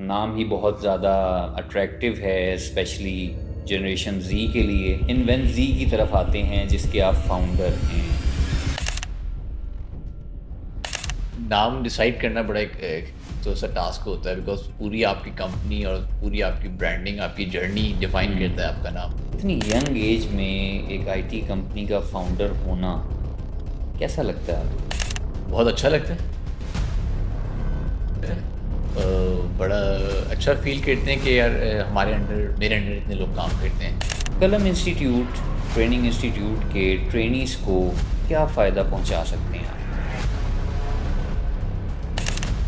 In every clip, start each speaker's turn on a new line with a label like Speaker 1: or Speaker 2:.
Speaker 1: नाम ही बहुत ज़्यादा अट्रैक्टिव है, स्पेशली जनरेशन जी के लिए। इन्वेंट जी की तरफ आते हैं जिसके आप फाउंडर हैं।
Speaker 2: नाम डिसाइड करना बड़ा एक तो सा टास्क होता है, बिकॉज पूरी आपकी कंपनी और पूरी आपकी ब्रांडिंग, आपकी जर्नी डिफाइन करता है आपका नाम।
Speaker 1: इतनी यंग एज में एक आईटी कंपनी का फाउंडर होना कैसा लगता है आपको?
Speaker 2: बहुत अच्छा लगता है। बड़ा अच्छा फील करते हैं कि यार हमारे अंडर, मेरे अंडर इतने लोग काम करते हैं।
Speaker 1: कलम इंस्टीट्यूट, ट्रेनिंग इंस्टीट्यूट के ट्रेनीज़ को क्या फ़ायदा पहुंचा सकते हैं आप?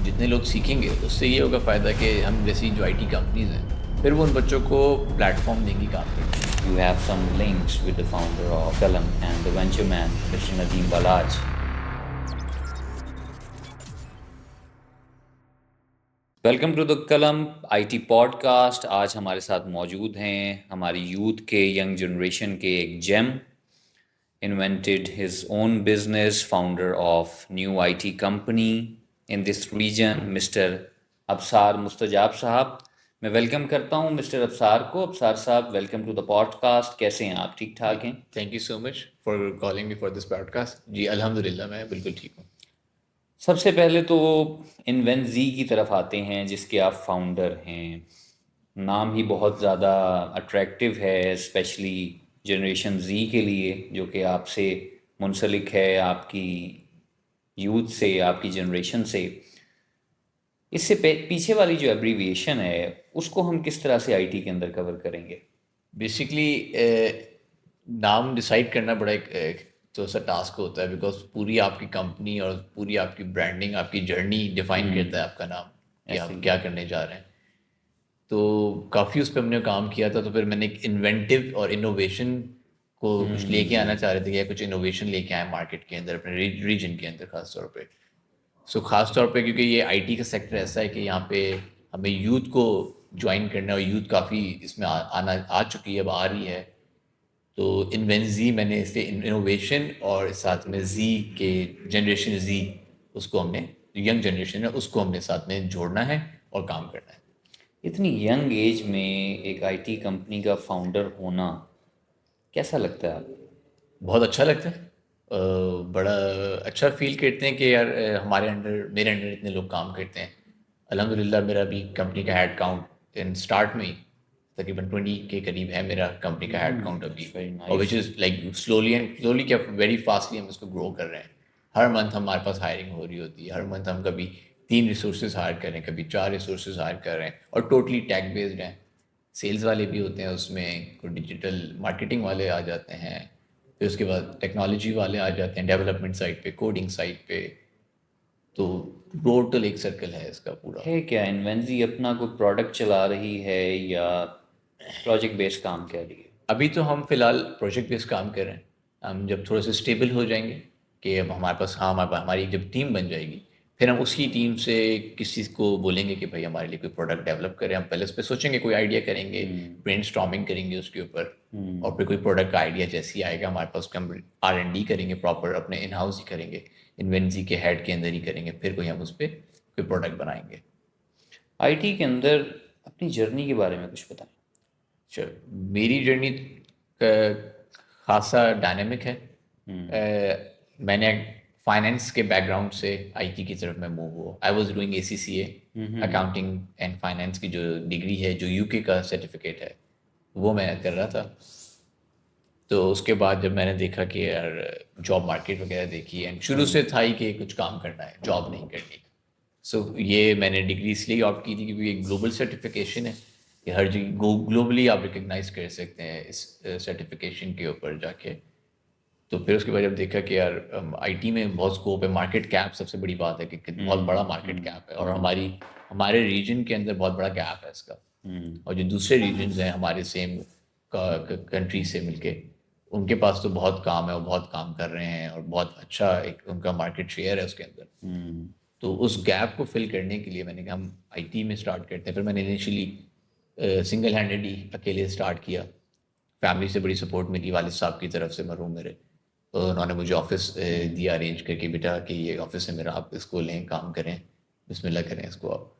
Speaker 2: जितने लोग सीखेंगे उससे ये होगा फ़ायदा कि हम जैसी जो आईटी कंपनीज हैं, फिर वो उन बच्चों को प्लेटफॉर्म देंगी काम करने।
Speaker 1: You have some links with the founder of Kalam and the venture man, Mr. Nadeem Balaj. Welcome to the Kalam IT podcast. आज हमारे साथ मौजूद हैं हमारी यूथ के, यंग जनरेशन के एक gem, invented his own business, founder of new IT company in this region, mister Absar Mustajab साहब। मैं वेलकम करता हूं मिस्टर अबसार को। अबसार साहब, वेलकम टू द पॉडकास्ट। कैसे हैं आप? ठीक ठाक हैं?
Speaker 2: Thank you so much for calling me for this podcast. जी अल्हम्दुलिल्लाह, मैं बिल्कुल ठीक हूँ।
Speaker 1: सबसे पहले तो इन्वेंट जी की तरफ आते हैं जिसके आप फाउंडर हैं। नाम ही बहुत ज़्यादा अट्रैक्टिव है, स्पेशली जनरेशन जी के लिए, जो कि आपसे मुंसलिक है, आपकी यूथ से, आपकी जनरेशन से। इससे पीछे वाली जो एब्रीविएशन है उसको हम किस तरह से आईटी के अंदर कवर करेंगे?
Speaker 2: बेसिकली नाम डिसाइड करना बड़ा एक तो सा टास्क होता है, बिकॉज पूरी आपकी कंपनी और पूरी आपकी ब्रांडिंग, आपकी जर्नी डिफाइन करता है आपका नाम, कि
Speaker 1: ऐसे
Speaker 2: आप
Speaker 1: ही।
Speaker 2: क्या करने जा रहे हैं। तो काफ़ी उस पर हमने काम किया था। तो फिर मैंने एक इन्वेंटिव और इनोवेशन को कुछ लेके आना चाह रहे थे, या कुछ इनोवेशन लेके आए मार्केट के अंदर, अपने रीजन के अंदर खास तौर पे। सो खास तौर पे क्योंकि ये आईटी का सेक्टर ऐसा है कि यहाँ पे हमें यूथ को ज्वाइन करना है, और यूथ काफ़ी इसमें आना आ चुकी है, अब आ रही है। तो इन्वेंट जी, मैंने इसे इनोवेशन और साथ में जी के जनरेशन जी, उसको हमने, यंग जनरेशन है उसको हमने साथ में जोड़ना है और काम करना है।
Speaker 1: इतनी यंग एज में एक आईटी कंपनी का फाउंडर होना कैसा लगता है आपको?
Speaker 2: बहुत अच्छा लगता है। बड़ा अच्छा फील करते हैं कि यार हमारे अंडर, मेरे अंडर इतने लोग काम करते हैं। अल्हम्दुलिल्लाह, मेरा भी कंपनी का हेड काउंट इन स्टार्ट में ही तकरीबन 20 के करीब है मेरा कंपनी का हेड काउंट अभी।
Speaker 1: दैट्स वेरी
Speaker 2: और which
Speaker 1: nice.
Speaker 2: Is like slowly and slowly, क्या वेरी फास्टली हम इसको ग्रो कर रहे हैं। हर मंथ हमारे पास हायरिंग हो रही होती है। हर मंथ हम कभी 3 रिसोर्सेज हायर कर रहे हैं, कभी 4 रिसोर्सेज हायर कर रहे हैं, और टोटली टैग बेस्ड हैं। सेल्स वाले भी होते हैं उसमें, कोई डिजिटल मार्केटिंग वाले आ जाते हैं, फिर उसके बाद टेक्नोलॉजी वाले आ जाते हैं, डेवलपमेंट साइड पे, कोडिंग साइड पे। तो टोटल एक सर्कल है इसका पूरा।
Speaker 1: है क्या इन्वेंजी अपना कोई प्रोडक्ट चला रही है या प्रोजेक्ट बेस्ड काम कर रही है?
Speaker 2: अभी तो हम फिलहाल प्रोजेक्ट बेस्ड काम कर रहे हैं। हम जब थोड़ा सा स्टेबल हो जाएंगे, कि अब हमारे पास, हाँ, हमारी जब टीम बन जाएगी, फिर हम उसी टीम से किसी को बोलेंगे कि भाई हमारे लिए कोई प्रोडक्ट डेवलप करें। हम पहले उस पर सोचेंगे, कोई आइडिया करेंगे, ब्रेनस्टॉर्मिंग करेंगे उसके ऊपर, और फिर कोई प्रोडक्ट का आइडिया जैसे ही आएगा हमारे पास, उसका हम R&D करेंगे, प्रॉपर अपने इन हाउस ही करेंगे, इन्वेंजी के हेड के अंदर ही करेंगे, फिर कोई हम उस पर कोई प्रोडक्ट बनाएंगे।
Speaker 1: आईटी के अंदर अपनी जर्नी के बारे में कुछ बताएं।
Speaker 2: चलो, मेरी जर्नी खासा डायनेमिक है। मैंने फाइनेंस के बैकग्राउंड से आईटी की तरफ मैं मूव हुआ। I was doing ACCA, accounting and finance की जो डिग्री है, जो यूके का सर्टिफिकेट है, वो मैं कर रहा था। तो उसके बाद जब मैंने देखा कि यार जॉब मार्केट वगैरह देखी, एंड शुरू से था ही कि कुछ काम करना है, जॉब नहीं करनी। सो ये मैंने डिग्री इसलिए ऑप्ट की थी क्योंकि एक ग्लोबल सर्टिफिकेशन है, कि हर जगह ग्लोबली आप रिकग्नाइज कर सकते हैं इस सर्टिफिकेशन के ऊपर जाके। तो फिर उसके बाद जब देखा कि यार आईटी में बहुत स्कोप है, मार्केट कैप सबसे बड़ी बात है कि बहुत बड़ा मार्केट कैप है, और हमारे रीजन के अंदर बहुत बड़ा गैप है इसका। और जो दूसरे रीजन्स हैं हमारे सेम कंट्री से मिलके, उनके पास तो बहुत काम है, और बहुत काम कर रहे हैं, और बहुत अच्छा एक उनका मार्केट शेयर है उसके अंदर। तो उस गैप को फिल करने के लिए मैंने कहा हम आईटी में स्टार्ट करते हैं। फिर मैंने इनिशियली सिंगल हैंडेड ही अकेले स्टार्ट किया। फैमिली से बड़ी सपोर्ट मिली, वालिद साहब की तरफ से, मरहूम मेरे। तो उन्होंने मुझे ऑफिस दिया अरेंज करके, बेटा कि ये ऑफिस है मेरा, आप इसको लें, काम करें, बिस्मिल्लाह करें इसको आप।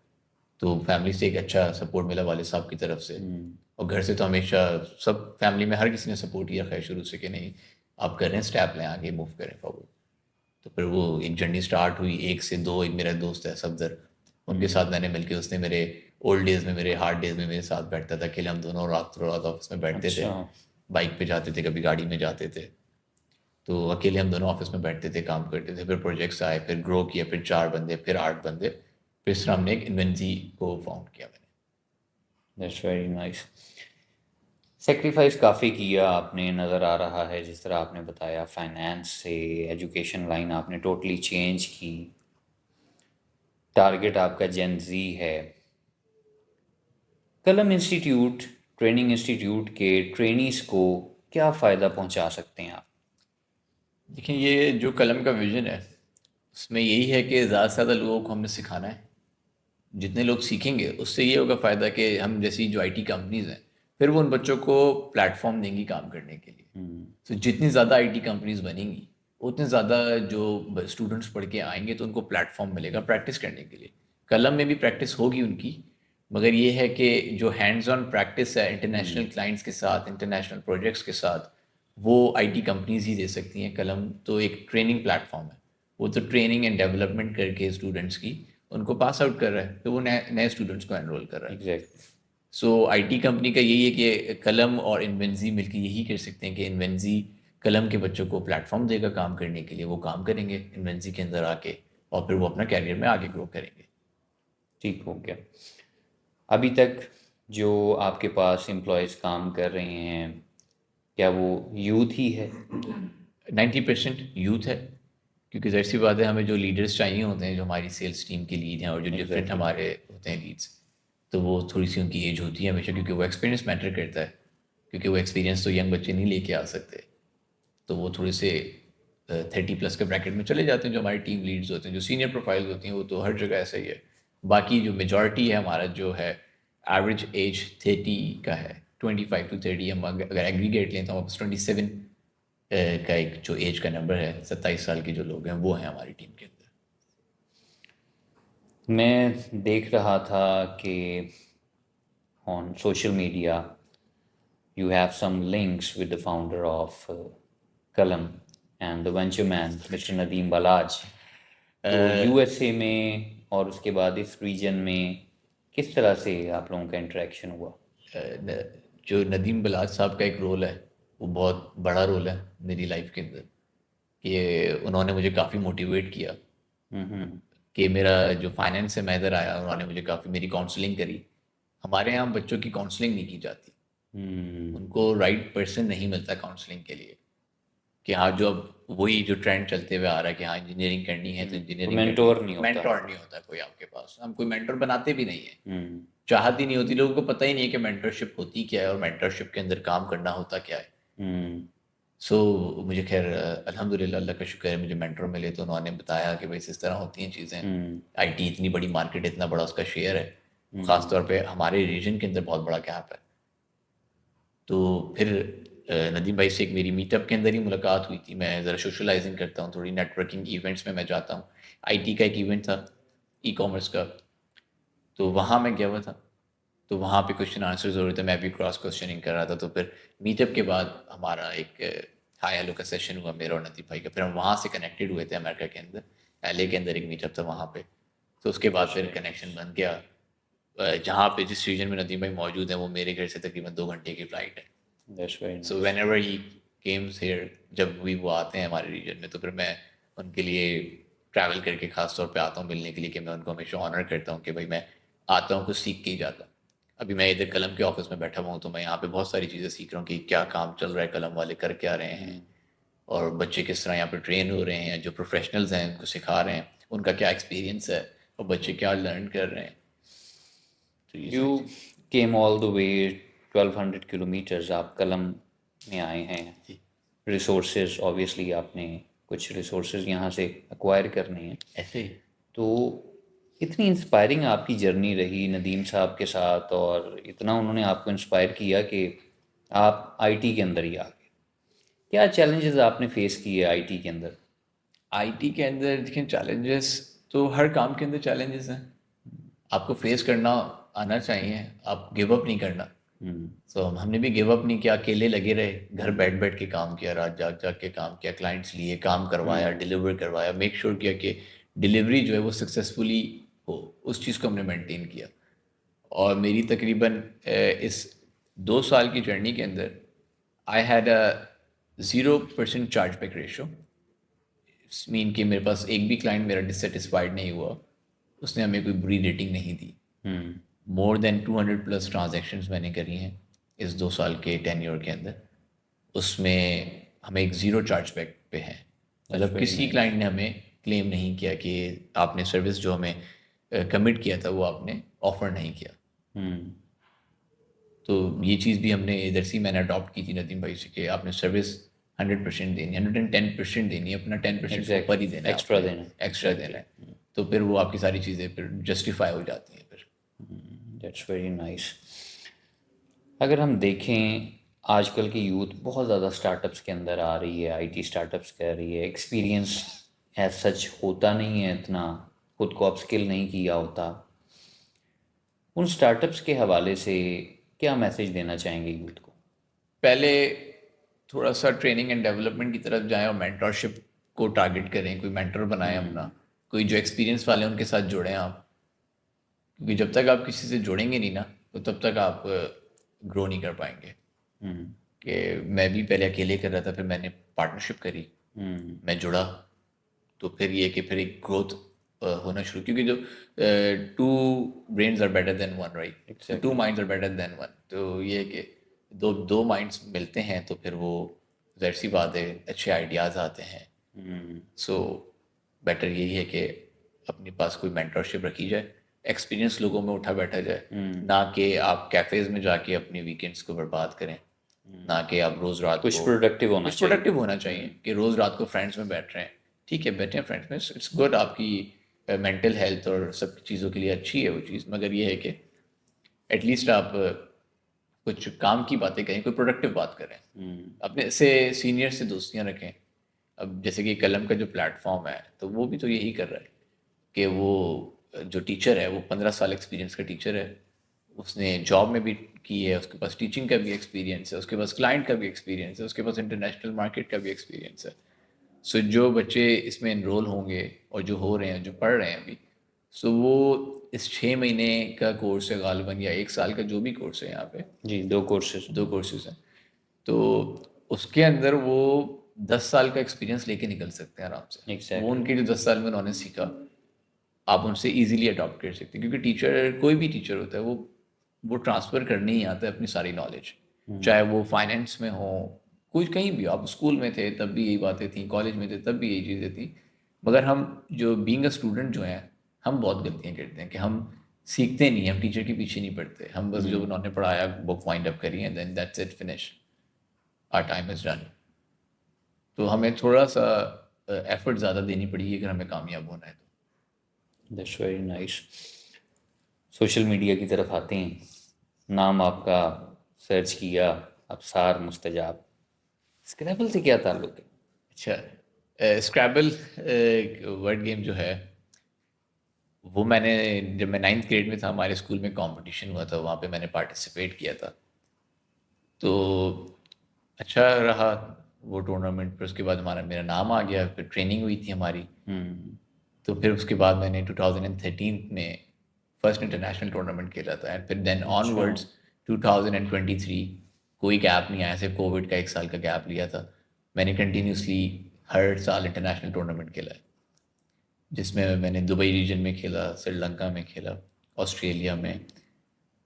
Speaker 2: तो फैमिली से एक अच्छा सपोर्ट मिला वाले साहब की तरफ से, और घर से तो हमेशा सब फैमिली में हर किसी ने सपोर्ट किया है शुरू से कि नहीं आप कर रहे हैं स्टेप लें आगे मूव करें फॉरवर्ड। तो फिर वो एक जर्नी स्टार्ट हुई, एक से दो, एक मेरा दोस्त है सफदर, उनके साथ मैंने मिलके, उसने मेरे ओल्ड डेज में मेरे हार्ड डेज में मेरे साथ बैठता था, अकेले हम दोनों रात रात ऑफिस में बैठते थे,
Speaker 1: अच्छा।
Speaker 2: बाइक पे जाते थे कभी गाड़ी में जाते थे, तो अकेले हम दोनों ऑफिस में बैठते थे काम करते थे। फिर प्रोजेक्ट्स आए, फिर ग्रो किया, फिर 4 बंदे, फिर 8 बंदे, फिर इस तरह हमने एक इन्वेंजी को फाउंड किया मैंने।
Speaker 1: That's very nice. सेक्रीफाइस काफ़ी किया आपने, नज़र आ रहा है जिस तरह आपने बताया, फाइनेंस से एजुकेशन लाइन आपने टोटली चेंज की। टारगेट आपका जेन ज़ी है। कलम इंस्टीट्यूट, ट्रेनिंग इंस्टीट्यूट के ट्रेनीज़ को क्या फ़ायदा पहुंचा सकते हैं आप?
Speaker 2: देखिए ये जो कलम का विजन है उसमें यही है कि ज़्यादा से ज़्यादा लोगों को हमने सिखाना है, जितने लोग सीखेंगे उससे ये होगा फ़ायदा कि हम जैसी जो आईटी कंपनीज़ हैं फिर वो उन बच्चों को प्लेटफॉर्म देंगी काम करने के लिए। तो जितनी ज़्यादा आईटी कंपनीज़ बनेंगी उतने ज़्यादा जो स्टूडेंट्स पढ़ के आएंगे तो उनको प्लेटफॉर्म मिलेगा प्रैक्टिस करने के लिए। कलम में भी प्रैक्टिस होगी उनकी, मगर ये है कि जो हैंड्स ऑन प्रैक्टिस है इंटरनेशनल क्लाइंट्स के साथ, इंटरनेशनल प्रोजेक्ट्स के साथ, वो आईटी कंपनीज ही दे सकती हैं। कलम तो एक ट्रेनिंग प्लेटफॉर्म है, वो तो ट्रेनिंग एंड डेवलपमेंट करके स्टूडेंट्स की उनको पास आउट कर रहा है, तो वो नए नए स्टूडेंट्स को एनरोल कर रहा है।
Speaker 1: एग्जैक्टली।
Speaker 2: सो आईटी कंपनी का यही है कि कलम और इन्वेंजी मिलकर यही कर सकते हैं कि इन्वेंजी कलम के बच्चों को प्लेटफॉर्म देगा काम करने के लिए, वो काम करेंगे इन्वेंजी के अंदर आके और फिर वो अपना कैरियर में आगे ग्रो करेंगे।
Speaker 1: ठीक हो गया। अभी तक जो आपके पास एम्प्लॉयज़ काम कर रहे हैं, क्या वो यूथ ही है?
Speaker 2: 90% यूथ है, क्योंकि ज़ाहिर सी बात है हमें जो लीडर्स चाहिए होते हैं, जो हमारी सेल्स टीम के लीड हैं और जो डिफरेंट
Speaker 1: एग्जैक्टली।
Speaker 2: हमारे होते हैं लीड्स, तो वो थोड़ी सी उनकी एज होती है हमेशा, क्योंकि वो एक्सपीरियंस मैटर करता है, क्योंकि वो एक्सपीरियंस तो यंग बच्चे नहीं लेके आ सकते। तो वो थोड़े से 30+ के ब्रैकेट में चले जाते हैं। जो हमारी टीम लीड्स होते हैं, जो सीनियर प्रोफाइल्स होती हैं, वो तो हर जगह ऐसा ही है। बाकी जो मेजॉरिटी है हमारा जो है एवरेज एज 30 का है, 25 to 30। हम अगर एग्रीगेट लें तो हम 27 का एक जो एज का नंबर है, 27 साल के जो लोग हैं वो हैं हमारी टीम के अंदर।
Speaker 1: मैं देख रहा था कि on social media you have some links with the founder of Kalam and the venture man Mr. Nadeem Balaj. तो यूएसए में और उसके बाद इस रीजन में किस तरह से आप लोगों का इंटरेक्शन हुआ?
Speaker 2: जो नदीम बलाज साहब का एक रोल है वो बहुत बड़ा रोल है मेरी लाइफ के अंदर, कि उन्होंने मुझे काफ़ी मोटिवेट किया कि मेरा जो फाइनेंस है मैं इधर आया, उन्होंने मुझे काफ़ी मेरी काउंसलिंग करी। हमारे यहाँ बच्चों की काउंसलिंग नहीं की जाती, उनको राइट पर्सन नहीं मिलता काउंसलिंग के लिए, कि हाँ जो अब वही जो ट्रेंड चलते हुए आ रहा है कि हाँ इंजीनियरिंग करनी है तो इंजीनियरिंग करनी
Speaker 1: मेंटोर
Speaker 2: है।
Speaker 1: नहीं होता।
Speaker 2: मेंटोर नहीं होता कोई आपके पास, हम कोई मेंटोर बनाते भी नहीं है, चाहत ही नहीं होती, लोगों को पता ही नहीं है कि मेंटरशिप होती क्या है और मेंटरशिप के अंदर काम करना होता क्या है। सो मुझे खैर अल्हम्दुलिल्लाह अल्लाह का शुक्र है मुझे मेंटर मिले, तो उन्होंने बताया कि भाई इस तरह होती हैं चीज़ें, आईटी इतनी बड़ी मार्केट है, इतना बड़ा उसका शेयर है, ख़ासतौर पे हमारे रीजन के अंदर बहुत बड़ा गैप है। तो फिर नदीम भाई से एक मेरी मीटअप के अंदर ही मुलाकात हुई थी। मैं ज़रा सोशलाइजिंग करता हूँ, थोड़ी नेटवर्किंग इवेंट्स में मैं जाता हूँ। आईटी का एक इवेंट था ई कॉमर्स का, तो वहाँ मैं गया हुआ था, तो वहाँ पे क्वेश्चन आंसर्स हो रहे थे, मैं भी क्रॉस क्वेश्चनिंग कर रहा था। तो फिर मीटअप के बाद हमारा एक हाई हेलो का सेशन हुआ मेरा और नदीम भाई का, फिर हम वहाँ से कनेक्टेड हुए थे अमेरिका के अंदर, एलए के अंदर एक मीटअप था वहाँ पे। तो उसके बाद फिर कनेक्शन बन गया। जहाँ पे जिस रीजन में नदीम भाई मौजूद है वो मेरे घर से तकरीबन 2 घंटे की फ़्लाइट है।
Speaker 1: That's very
Speaker 2: so
Speaker 1: nice.
Speaker 2: Whenever he comes here, जब भी वो आते हैं हमारे रीजन में, तो फिर मैं उनके लिए ट्रैवल करके ख़ास तौर पे आता हूँ मिलने के लिए, कि मैं उनको हमेशा ऑनर करता हूँ कि भाई मैं आता हूँ कुछ सीख के ही जाता हूँ। अभी मैं इधर कलम के ऑफिस में बैठा हुआ हूँ, तो मैं यहाँ पे बहुत सारी चीज़ें सीख रहा हूँ कि क्या काम चल रहा है, कलम वाले कर क्या रहे हैं, और बच्चे किस तरह यहाँ पे ट्रेन हो रहे हैं, जो प्रोफेशनल्स हैं उनको सिखा रहे हैं, उनका क्या एक्सपीरियंस है और बच्चे क्या लर्न कर रहे हैं। तो ये सारी
Speaker 1: You
Speaker 2: cheese.
Speaker 1: came all the way 1200 kilometres, आप कलम में आए हैं। रिसोर्सेज ऑब्वियसली आपने कुछ रिसोर्सेज यहाँ से एक्वायर करने हैं।
Speaker 2: ऐसे ही
Speaker 1: तो इतनी इंस्पायरिंग आपकी जर्नी रही नदीम साहब के साथ, और इतना उन्होंने आपको इंस्पायर किया कि आप आईटी के अंदर ही आ गए। क्या चैलेंजेस आपने फेस किए आईटी के अंदर?
Speaker 2: आईटी के अंदर देखिए चैलेंजेस तो हर काम के अंदर चैलेंजेस हैं, आपको फेस करना आना चाहिए, आप गिव अप नहीं करना। तो हमने भी गिव अप नहीं किया, अकेले लगे रहे, घर बैठ बैठ के काम किया, रात जाग जाग के काम किया, क्लाइंट्स लिए, काम करवाया, डिलीवर करवाया, मेक श्योर किया कि डिलीवरी जो है वो सक्सेसफुली हो, उस चीज़ को हमने मेंटेन किया। और मेरी तकरीबन इस 2 साल की जर्नी के अंदर I had a 0% charge back ratio. Mean कि मेरे पास एक भी क्लाइंट मेरा डिससेटिस्फाइड नहीं हुआ, उसने हमें कोई बुरी रेटिंग नहीं दी। मोर देन 200 प्लस ट्रांजैक्शंस मैंने करी हैं इस 2 साल के टेन्योर के अंदर, उसमें हमें एक ज़ीरो चार्जबैक पे है। मतलब किसी क्लाइंट ने हमें क्लेम नहीं किया कि आपने सर्विस जो हमें कमिट किया था वो आपने ऑफर नहीं किया। तो ये चीज़ भी हमने इधर से मैंने अडॉप्ट की थी नदीम भाई से कि आपने सर्विस 100% देनी, 110% देनी है, अपना 10% ऊपर ही देना है,
Speaker 1: एक्स्ट्रा देना है,
Speaker 2: एक्स्ट्रा देना है। तो फिर वो आपकी सारी चीज़ें फिर जस्टिफाई हो जाती हैं फिर।
Speaker 1: That's very nice. अगर हम देखें आजकल की यूथ बहुत ज़्यादा स्टार्टअप्स के अंदर आ रही है, आईटी स्टार्टअप्स कर रही है, एक्सपीरियंस एज सच होता नहीं है इतना, खुद को अपस्किल नहीं किया होता। उन स्टार्टअप्स के हवाले से क्या मैसेज देना चाहेंगे यूथ को?
Speaker 2: पहले थोड़ा सा ट्रेनिंग एंड डेवलपमेंट की तरफ जाएं और मेंटरशिप को टारगेट करें, कोई मेंटर बनाएं अपना, कोई जो एक्सपीरियंस वाले हैं उनके साथ जुड़ें आप। क्योंकि जब तक आप किसी से जुड़ेंगे नहीं ना, तो तब तक आप ग्रो नहीं कर पाएंगे। कि मैं भी पहले अकेले कर रहा था, फिर मैंने पार्टनरशिप करी, मैं जुड़ा, तो फिर ये कि फिर एक ग्रोथ होना शुरू, क्योंकि जो 2 brains are better than 1, right? 2 minds are better than 1। तो ये है कि दो माइंड्स मिलते हैं तो फिर वो ज़ाहिर सी बात है अच्छे आइडियाज़ आते हैं। सो बेटर यही है कि अपने पास कोई मेंटरशिप रखी जाए, एक्सपीरियंस लोगों में उठा बैठा जाए, ना कि आप कैफ़ेज़ में जाके अपने वीकेंड्स को बर्बाद करें, ना कि आप रोज़ रात
Speaker 1: कुछ
Speaker 2: को
Speaker 1: प्रोडक्टिव होना
Speaker 2: कुछ
Speaker 1: चाहिए।
Speaker 2: प्रोडक्टिव होना चाहिए कि रोज़ रात को फ्रेंड्स में बैठ रहे हैं, ठीक है बैठे हैं फ्रेंड्स में, इट्स गुड, आपकी मेंटल हेल्थ और सब चीज़ों के लिए अच्छी है वो चीज़, मगर ये है कि एटलीस्ट आप कुछ काम की बातें करें, कोई प्रोडक्टिव बात करें, अपने से सीनियर से दोस्तियाँ रखें। अब जैसे कि कलम का जो प्लेटफॉर्म है, तो वो भी तो यही कर रहा है कि वो जो टीचर है वो 15 साल एक्सपीरियंस का टीचर है, उसने जॉब में भी की है, उसके पास टीचिंग का भी एक्सपीरियंस है, उसके पास क्लाइंट का भी एक्सपीरियंस है, उसके पास इंटरनेशनल मार्केट का भी एक्सपीरियंस है। सो जो बच्चे इसमें इनरोल होंगे और जो हो रहे हैं, जो पढ़ रहे हैं अभी, सो वो इस 6 महीने का कोर्स है गालिबन, या 1 साल का जो भी कोर्स है यहाँ पे,
Speaker 1: जी, 2 कोर्सेज।
Speaker 2: 2 कोर्सेज हैं, तो उसके अंदर वो 10 साल का एक्सपीरियंस लेके निकल सकते हैं आराम से।
Speaker 1: Exactly.
Speaker 2: वो उनके जो 10 साल में उन्होंने सीखा, आप उनसे इजीली अडॉप्ट कर सकते हैं, क्योंकि टीचर, कोई भी टीचर होता है, वो ट्रांसफ़र करने ही आता है अपनी सारी नॉलेज, चाहे वो फाइनेंस में हो, कुछ कहीं भी। आप स्कूल में थे तब भी यही बातें थी, कॉलेज में थे तब भी यही चीज़ें थी, मगर हम जो बीइंग अ स्टूडेंट जो हैं, हम बहुत गलतियाँ करते हैं कि हम सीखते नहीं, हम टीचर के पीछे नहीं पढ़ते, हम बस जो उन्होंने पढ़ाया बुक वाइंड अप करी है, then that's it, finish, our time is done. तो हमें थोड़ा सा एफर्ट ज़्यादा देनी पड़ेगी अगर हमें कामयाब होना है तो।
Speaker 1: That's very nice. Social media की तरफ आते हैं, नाम आपका सर्च किया, अबसार मुस्तजाब, स्क्रैबल से क्या ताल्लुक है?
Speaker 2: अच्छा, स्क्रैबल वर्ड गेम जो है, वो मैंने, जब मैं 9th ग्रेड में था, हमारे स्कूल में कंपटीशन हुआ था, वहाँ पे मैंने पार्टिसिपेट किया था, तो अच्छा रहा वो टूर्नामेंट। फिर उसके बाद मेरा नाम आ गया, फिर ट्रेनिंग हुई थी हमारी, तो फिर उसके बाद मैंने 2013 में फर्स्ट इंटरनेशनल टूर्नामेंट खेला था, एंड फिर देन ऑनवर्ड्स 2023 कोई गैप नहीं आया, सिर्फ कोविड का 1 साल का गैप लिया था, मैंने कंटिन्यूसली हर साल इंटरनेशनल टूर्नामेंट खेला है, जिसमें मैंने दुबई रीजन में खेला, श्रीलंका में खेला, ऑस्ट्रेलिया में,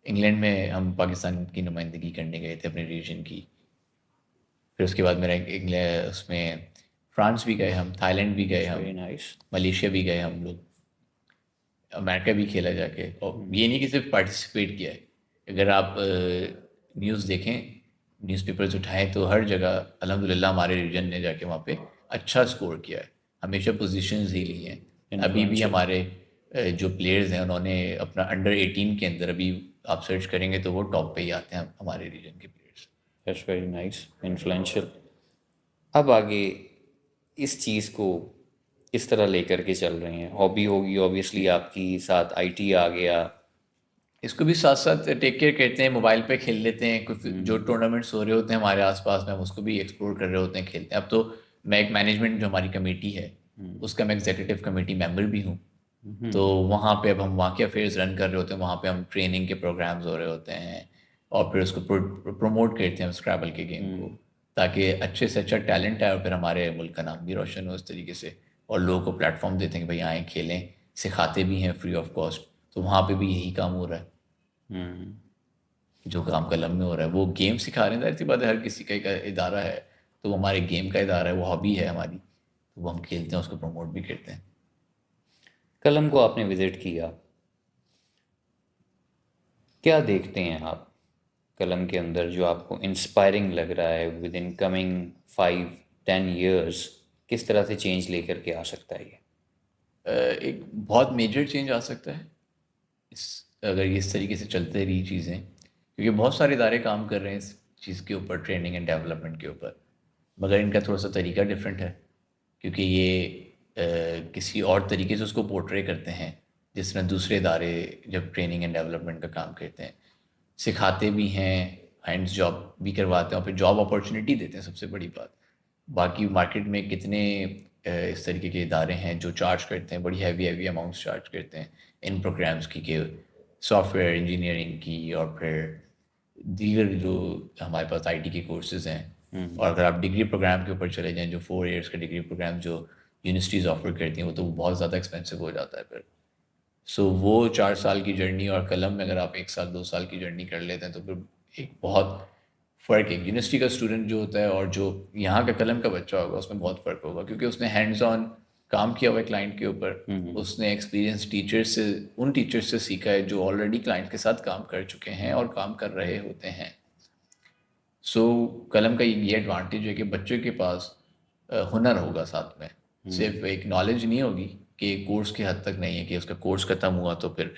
Speaker 2: इंग्लैंड में हम पाकिस्तान की नुमाइंदगी करने गए थे अपने रीजन की। फिर उसके बाद मेरा इंग्लैंड, उसमें फ्रांस भी गए हम, थाईलैंड भी गए हम,
Speaker 1: वेरी नाइस।
Speaker 2: मलेशिया भी गए हम लोग, अमेरिका भी खेला जाके। और ये नहीं कि सिर्फ पार्टिसिपेट किया है, अगर आप न्यूज़ देखें, न्यूज़पेपर्स उठाएं, तो हर जगह अल्हम्दुलिल्लाह हमारे रीजन ने जाके वहाँ पे अच्छा स्कोर किया है, हमेशा पोजीशंस ही ली हैं। अभी भी हमारे जो प्लेयर्स हैं, उन्होंने अपना अंडर 18 के अंदर, अभी आप सर्च करेंगे तो वो टॉप पे ही आते हैं हमारे रीजन के players.
Speaker 1: That's very nice, influential. अब आगे इस चीज़ को किस तरह लेकर के चल रहे हैं? हॉबी होगी ऑब्वियसली आपकी, साथ आईटी आ गया।
Speaker 2: इसको भी साथ साथ टेक केयर करते हैं, मोबाइल पे खेल लेते हैं, कुछ जो टूर्नामेंट्स हो रहे होते हैं हमारे आसपास में हम उसको भी एक्सप्लोर कर रहे होते हैं, खेलते हैं। अब तो मैं एक मैनेजमेंट जो हमारी कमेटी है उसका मैं एग्जीक्यूटिव कमेटी मेंबर भी हूँ। तो वहाँ पे अब हम वहाँ के अफेयर्स रन कर रहे होते हैं, वहाँ पे हम ट्रेनिंग के प्रोग्राम्स हो रहे होते हैं और फिर उसको प्रमोट करते हैं स्क्रैबल के गेम को, ताकि अच्छे से अच्छा टैलेंट आए और फिर हमारे मुल्क का नाम भी रोशन हो इस तरीके से। और लोगों को प्लेटफॉर्म देते हैं कि भाई आएँ खेलें, सिखाते भी हैं फ्री ऑफ कॉस्ट। तो वहाँ पे भी यही काम हो रहा है
Speaker 1: हम्म।
Speaker 2: जो काम कलम में हो रहा है। वो गेम सिखा रहे हैं, जाहिर सी बात है हर किसी का एक इदारा है, तो वो हमारे गेम का इदारा है, वो हॉबी है हमारी, तो वो हम खेलते हैं, उसको प्रमोट भी करते हैं।
Speaker 1: कलम को आपने विज़िट किया, क्या देखते हैं आप कलम के अंदर जो आपको इंस्पायरिंग लग रहा है विद इन कमिंग 5-10 years? किस तरह से चेंज लेकर के आ सकता है ये?
Speaker 2: एक बहुत मेजर चेंज आ सकता है इस अगर ये इस तरीके से चलते रही चीज़ें, क्योंकि बहुत सारे इदारे काम कर रहे हैं इस चीज़ के ऊपर, ट्रेनिंग एंड डेवलपमेंट के ऊपर, मगर इनका थोड़ा सा तरीका डिफरेंट है, क्योंकि ये किसी और तरीके से उसको पोर्ट्रे करते हैं जिस तरह दूसरे इदारे जब ट्रेनिंग एंड डेवलपमेंट का काम करते हैं, सिखाते भी हैं, हैंड्स जॉब भी करवाते हैं और फिर जॉब अपॉर्चुनिटी देते हैं, सबसे बड़ी बात। बाकी मार्केट में कितने इस तरीके के इदारे हैं जो चार्ज करते हैं, बड़ी हैवी हैवी अमाउंट्स चार्ज करते हैं इन प्रोग्राम्स की, कि सॉफ्टवेयर इंजीनियरिंग की और फिर दीगर जो हमारे पास आईटी के कोर्सेज हैं। और अगर आप डिग्री प्रोग्राम के ऊपर चले जाएं, जो 4 years का डिग्री प्रोग्राम जो यूनिवर्सिटीज़ ऑफर करती हैं, वो तो बहुत ज़्यादा एक्सपेंसिव हो जाता है फिर। सो वो 4 साल की जर्नी और कलम में अगर आप 1 साल 2 साल की जर्नी कर लेते हैं तो फिर एक बहुत फ़र्क है। यूनिवर्सिटी का स्टूडेंट जो होता है और जो यहाँ का कलम का बच्चा होगा उसमें बहुत फ़र्क होगा, क्योंकि उसने हैंड्स ऑन काम किया हुआ है क्लाइंट के ऊपर, उसने एक्सपीरियंस टीचर्स से, उन टीचर्स से सीखा है जो ऑलरेडी क्लाइंट के साथ काम कर चुके हैं और काम कर रहे होते हैं। सो कलम का ये एडवांटेज है कि बच्चों के पास हुनर होगा साथ में, सिर्फ एक नॉलेज नहीं होगी कि कोर्स की हद तक नहीं है कि उसका कोर्स ख़त्म हुआ तो फिर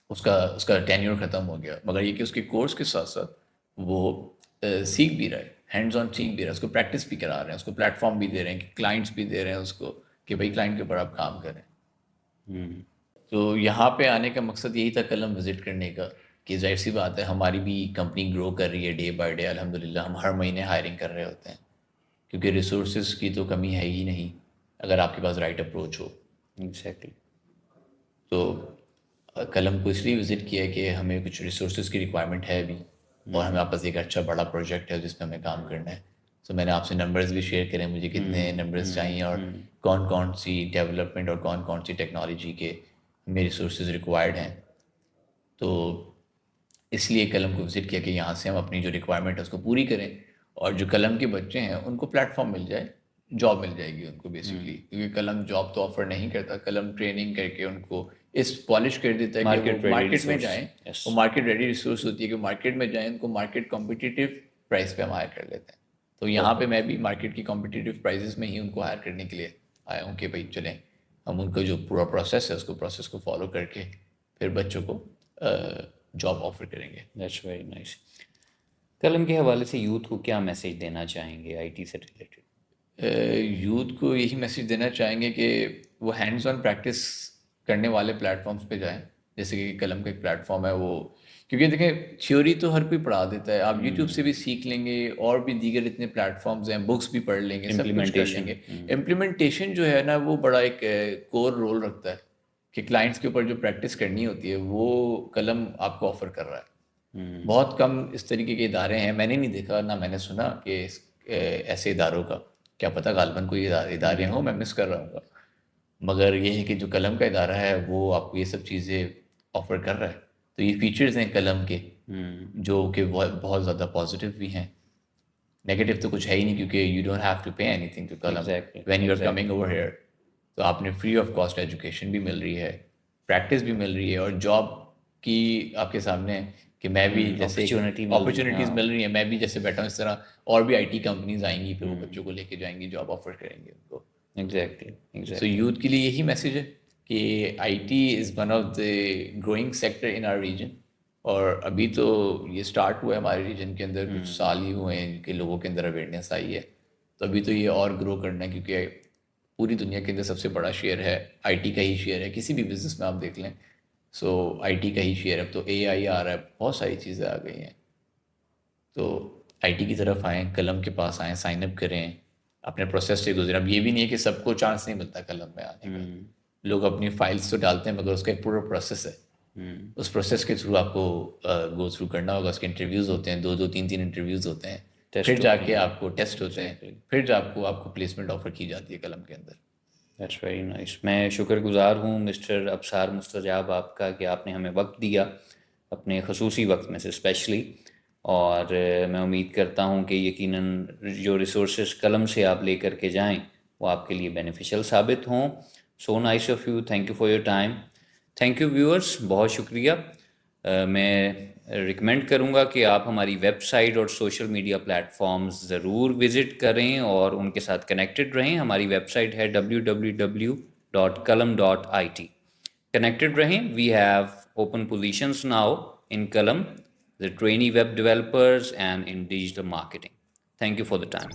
Speaker 2: उसका उसका टेन्योर ख़त्म हो गया, मगर ये कि उसके कोर्स के साथ साथ वो सीख भी रहा है, हैंड्स ऑन सीख भी रहा है, उसको प्रैक्टिस भी करा रहे हैं, उसको प्लेटफॉर्म भी दे रहे हैं, कि क्लाइंट्स भी दे रहे हैं उसको कि भाई क्लाइंट के ऊपर आप काम करें। तो यहाँ पे आने का मकसद यही था कलम विज़िट करने का, कि जाहिर सी बात है हमारी भी कंपनी ग्रो कर रही है डे बाय डे, अल्हम्दुलिल्लाह हम हर महीने हायरिंग कर रहे होते हैं, क्योंकि रिसोर्सेज की तो कमी है ही नहीं अगर आपके पास राइट अप्रोच हो।
Speaker 1: एग्जैक्टली।
Speaker 2: तो कलम को इसलिए विज़िट किया कि हमें कुछ रिसोर्सेज की रिक्वायरमेंट है अभी, और हमारे पास एक अच्छा बड़ा प्रोजेक्ट है जिसमें हमें काम करना है। तो मैंने आपसे नंबर्स भी शेयर करें, मुझे कितने नंबर्स चाहिए और कौन कौन सी डेवलपमेंट और कौन कौन सी टेक्नोलॉजी के हमें रिसोर्सेज रिक्वायर्ड हैं। तो इसलिए कलम को विज़िट किया कि यहाँ से हम अपनी जो रिक्वायरमेंट है उसको पूरी करें, और जो कलम के बच्चे हैं उनको प्लेटफॉर्म मिल जाए, जॉब मिल जाएगी उनको बेसिकली, क्योंकि कलम जॉब तो ऑफर नहीं करता, कलम ट्रेनिंग करके उनको इस पॉलिश कर देता है कि वो मार्केट में जाएं। वो मार्केट रेडी रिसोर्स होती है कि मार्केट में जाएं, उनको मार्केट कॉम्पिटिटिव प्राइस पे हम हायर कर लेते हैं। तो यहाँ पे मैं भी मार्केट की कॉम्पिटिटिव प्राइजेस में ही उनको हायर करने के लिए आया हूँ कि भाई चलें हम उनको जो पूरा प्रोसेस है उसको प्रोसेस को फॉलो करके फिर बच्चों को जॉब ऑफर करेंगे।
Speaker 1: That's very nice. कलम के हवाले से यूथ को क्या मैसेज देना चाहेंगे आईटी से रिलेटेड?
Speaker 2: यूथ को यही मैसेज देना चाहेंगे कि वो हैंड्स ऑन प्रैक्टिस करने वाले प्लेटफॉर्म्स पे जाएं, जैसे कि कलम का एक प्लेटफॉर्म है वो, क्योंकि देखें थ्योरी तो हर कोई पढ़ा देता है, आप यूट्यूब से भी सीख लेंगे और भी दीगर इतने प्लेटफॉर्म्स हैं, बुक्स भी पढ़ लेंगे, सब कुछ कर लेंगे। इम्प्लीमेंटेशन जो है ना वो बड़ा एक कोर रोल रखता है, कि क्लाइंट्स के ऊपर जो प्रैक्टिस करनी होती है वो कलम आपको ऑफर कर रहा है। बहुत कम इस तरीके के इदारे हैं, मैंने नहीं देखा ना मैंने सुना कि ऐसे इदारों का, क्या पता गालबन कोई इदारे हों, मैं मिस कर रहा हूँ, मगर ये है कि जो कलम का इदारा है वो आपको ये सब चीज़ें ऑफर कर रहा है। तो ये फीचर्स हैं कलम के जो कि बहुत ज़्यादा पॉजिटिव भी हैं, नेगेटिव तो कुछ है ही नहीं, क्योंकि you don't have to pay anything to Kalam when you are coming over here. तो आपने फ्री ऑफ कॉस्ट एजुकेशन भी मिल रही है, प्रैक्टिस भी मिल रही है, और जॉब की आपके सामने कि मैं भी जैसे अपॉर्चुनिटीज़ मिल रही है, मैं भी जैसे बैठा हूँ इस तरह और भी आईटी कंपनीज आएंगी, फिर वो बच्चों को लेके जाएंगी, जॉब ऑफर करेंगे उनको।
Speaker 1: एग्जैक्टली।
Speaker 2: सो यूथ के लिए यही मैसेज है कि IT is one of the growing sector in our region, और अभी तो ये स्टार्ट हुआ है हमारे रीजन के अंदर, कुछ साल ही हुए हैं कि लोगों के अंदर अवेयरनेस आई है, तो अभी तो ये और ग्रो करना है, क्योंकि पूरी दुनिया के अंदर सबसे बड़ा शेयर है, आईटी का ही शेयर है, किसी भी बिजनेस में आप देख लें। सो आईटी का ही शेयर है। अब तो एआई आ रहा है, बहुत सारी चीज़ें आ गई हैं। तो आईटी की तरफ आएँ, कलम के पास आएँ, साइन अप करें, अपने प्रोसेस से गुजरें। अब ये भी नहीं है कि सबको चांस नहीं मिलता कलम में आने का। लोग अपनी फाइल्स तो डालते हैं, मगर उसका एक पूरा प्रोसेस है। उस प्रोसेस के थ्रू आपको गो थ्रू करना होगा। उसके इंटरव्यूज़ होते हैं, 2-2 3-3 इंटरव्यूज़ होते हैं,
Speaker 1: टेस्ट
Speaker 2: फिर
Speaker 1: होते
Speaker 2: जाके
Speaker 1: हैं।
Speaker 2: आपको टेस्ट होते हैं, फिर जाके आपको प्लेसमेंट ऑफर की जाती है कलम के अंदर।
Speaker 1: That's very nice. मैं शुक्रगुजार हूँ मिस्टर अबसार मुस्तजाब आपका कि आपने हमें वक्त दिया, अपने खसूसी वक्त में से स्पेशली। और मैं उम्मीद करता हूँ कि यकीनन जो रिसोर्सेज कलम से आप लेकर के जाएं वो आपके लिए बेनिफिशियल साबित हों। So nice of you, thank you for your time. Thank you viewers, बहुत शुक्रिया। मैं रिकमेंड करूँगा कि आप हमारी वेबसाइट और सोशल मीडिया प्लेटफॉर्म्स ज़रूर विज़िट करें और उनके साथ कनेक्टेड रहें। हमारी वेबसाइट है www.kalam.it। कनेक्टेड रहें। We have open positions now in Kalam, the trainee web developers and in digital marketing. Thank you for the time.